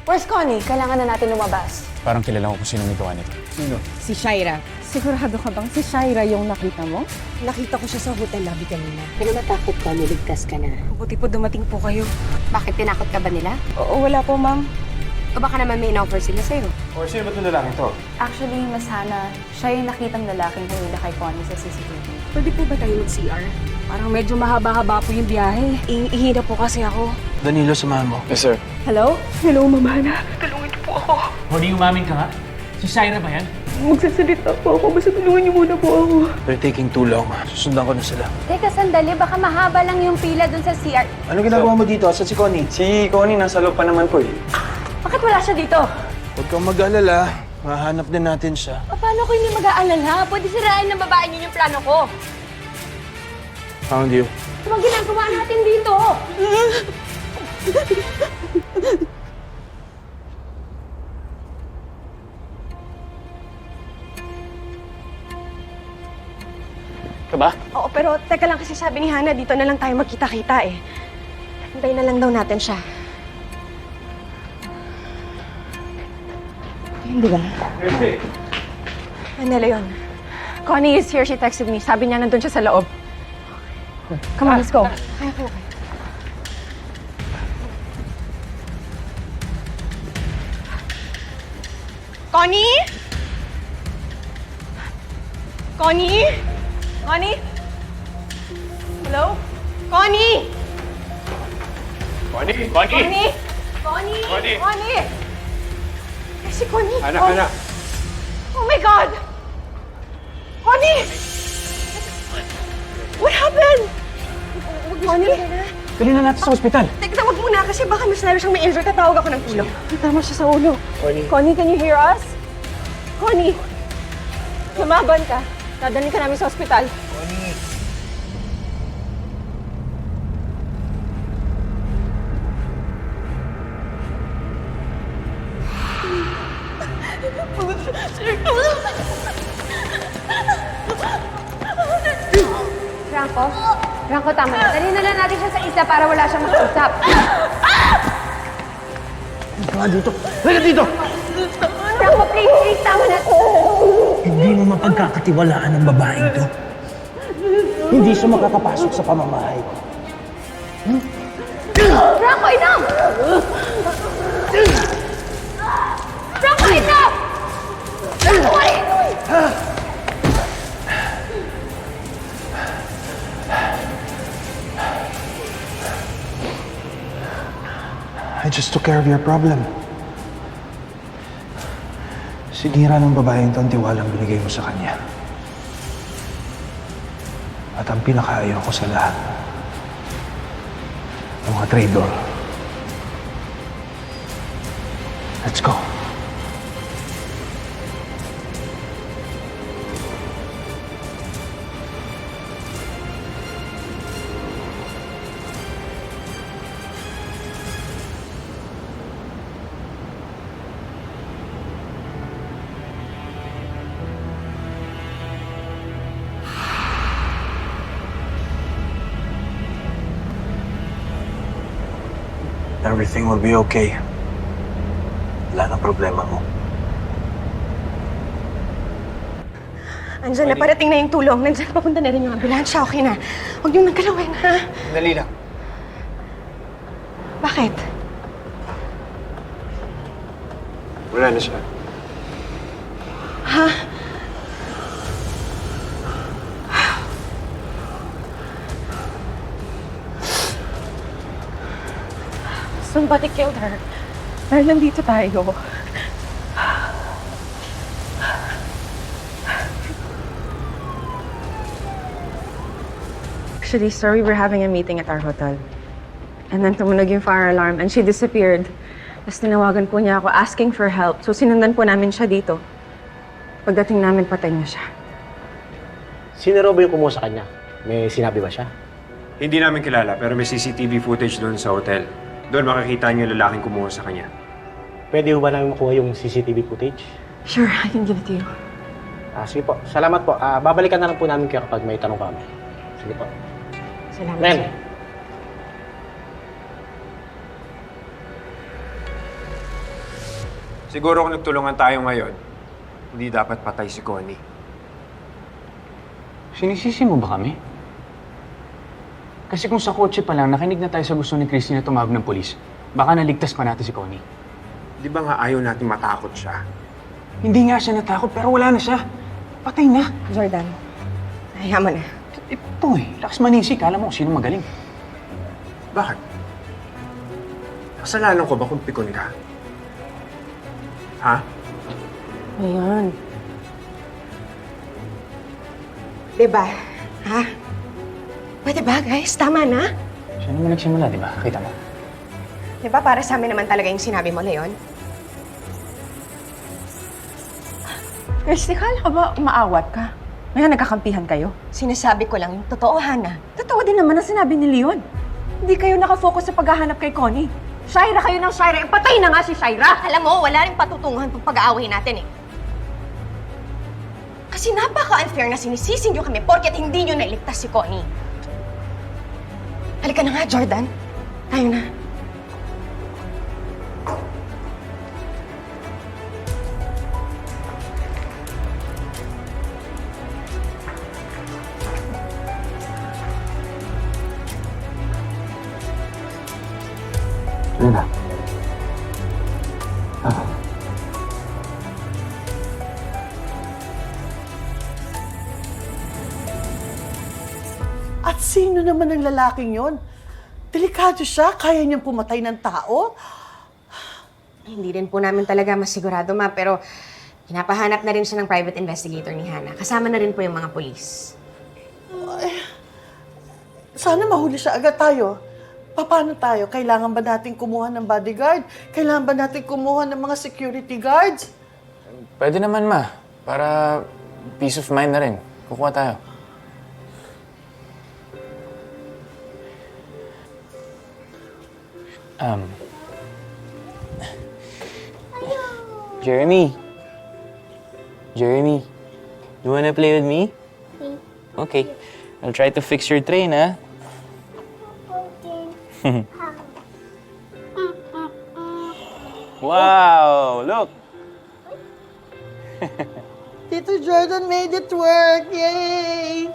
Where's Connie? Kailangan na natin lumabas. Parang kilala ko kung sino may gawa nito. Sino? Si Shaira. Sigurado ka bang si Shaira yung nakita mo? Nakita ko siya sa hotel lobby kanina. Pero natakot ka, niligtas ka na. Buti po dumating po kayo. Bakit tinakot ka ba nila? Oo, wala po, ma'am. O baka naman may in-offer sila sa'yo? O, sino ba itong lalaki to? Actually, Mas Hana, siya yung nakitang lalaking humila kay Connie sa CCTV. Pwede po ba tayo mag-CR? Parang medyo mahaba-haba po yung biyahe. Ihina po kasi ako. Danilo, samahan mo. Yes, sir. Hello? Hello, Mama Hana. Huli umamin ka nga? Si Shaira ba yan? Magsasalita po ako. Basta tulungan niyo muna po ako. They're taking too long. Susundan ko na sila. Teka, sandali. Baka mahaba lang yung pila dun sa CR. Ano ginagawa mo dito? Asan si Connie? Si Connie nasa loob pa naman po eh. Bakit wala siya dito? Huwag kang mag-alala. Mahanap din natin siya. Paano ko hindi mag-aalala? Pwede sirain ng babae niyo yung plano ko. Found you. Ano bang ginagawa natin dito? Ito ba? Oo, pero teka lang kasi sabi ni Hana, dito na lang tayo magkita-kita eh. Hintayin na lang daw natin siya. Hindi ba? Manila yun. Connie is here. She texted me. Sabi niya nandun siya sa loob. Come on, let's go. Okay. Connie? Connie? Connie? Hello? Connie? Connie! Connie! Connie? Connie? Connie? Connie? Eh, si Connie. Anak, Connie. anak! Oh my God! Connie! What happened? Connie? Dali na natin sa ospital. Teka, tawag muna kasi baka mas lalo siyang may injury. Tatawag ako ng tulong. Tama siya sa ulo. Connie. Connie, can you hear us? Connie! Lumaban ka. Dadalhin ka namin sa ospital. Connie! Franco? Franco, tama na. Dali na lang natin siya sa isa para wala siyang makausap. Franco, please, tama na. Hindi mo mapagkakatiwalaan ang babaeng to. Hindi siya makakapasok sa pamamahay ko. Franco, enough! Franco, enough! Franco, what are you doing? I just took care of your problem. Sinira ng babaeng to ang tiwalang binigay mo sa kanya. At ang pinakaayaw ko sa lahat, ang mga traitor. Let's go. Everything will be okay. Wala na problema mo. Andiyan na, parating na yung tulong. Nandiyan, papunta na rin yung ambulansya. Okay na. Huwag niyong nagkalawin, ha? Dali lang. Bakit? Wala na siya. Ha? Somebody killed her. Dahil nandito tayo. Actually, sir, we were having a meeting at our hotel. And then tumunog yung fire alarm and she disappeared. Tapos tinawagan po niya ako asking for help. So sinundan po namin siya dito. Pagdating namin, patay na siya. Sino raw ba yung kumuha sa kanya? May sinabi ba siya? Hindi namin kilala, pero may CCTV footage doon sa hotel. Doon makikita niyo yung lalaking kumuha sa kanya. Pwede ba namin makuha yung CCTV footage? Sure, I can give it to you. Sige po. Salamat po. Babalikan na lang po namin kayo kapag may tanong kami. Sige po. Salamat, Ma'am. sir. Siguro kung nagtulungan tayo ngayon, hindi dapat patay si Connie. Sinisisi mo ba kami? Kasi kung sa kotse pa lang, nakinig na tayo sa gusto ni Christy na tumawag ng polis, baka naligtas pa natin si Connie. Di ba nga ayaw natin matakot siya? Hindi nga siya natakot, pero wala na siya. Patay na. Jordan, nahiya mo na. Ito eh, lakas manisik. Alam mo kung sino magaling. Bakit? Kasalanan ko ba kung pikon ka? Ha? Ayan. Diba? Ha? Pwede ba, guys? Tama na? Siya naman nagsimula, di ba? Kita mo. Diba para sa amin naman talaga yung sinabi mo, Leon? Christy, kala ka ba umaawat ka? Ngayon nagkakampihan kayo? Sinasabi ko lang yung totoo, Hana. Totoo din naman ang sinabi ni Leon. Hindi kayo nakafocus sa paghahanap kay Connie. Shaira kayo ng Shaira. Patay na nga si Shaira! Alam mo, wala rin patutunguhan pag pag-aaway natin eh. Kasi napaka-unfair na sinisising nyo kami porket hindi nyo nailigtas si Connie. Halika na nga, Jordan. Tayo na. Lena. At sino naman ang lalaking yon? Delikado siya, kaya niyang pumatay ng tao. Hindi rin po namin talaga masigurado, ma, pero pinapahanap na rin siya ng private investigator ni Hana. Kasama na rin po yung mga polis. Sana mahuli siya agad tayo. Paano tayo? Kailangan ba natin kumuha ng bodyguard? Kailangan ba natin kumuha ng mga security guards? Pwede naman, ma. Para peace of mind na rin. Kukuha tayo. Jeremy. Jeremy, you wanna play with me? Okay. I'll try to fix your train, huh? Wow! Look! Tito Jordan made it work! Yay!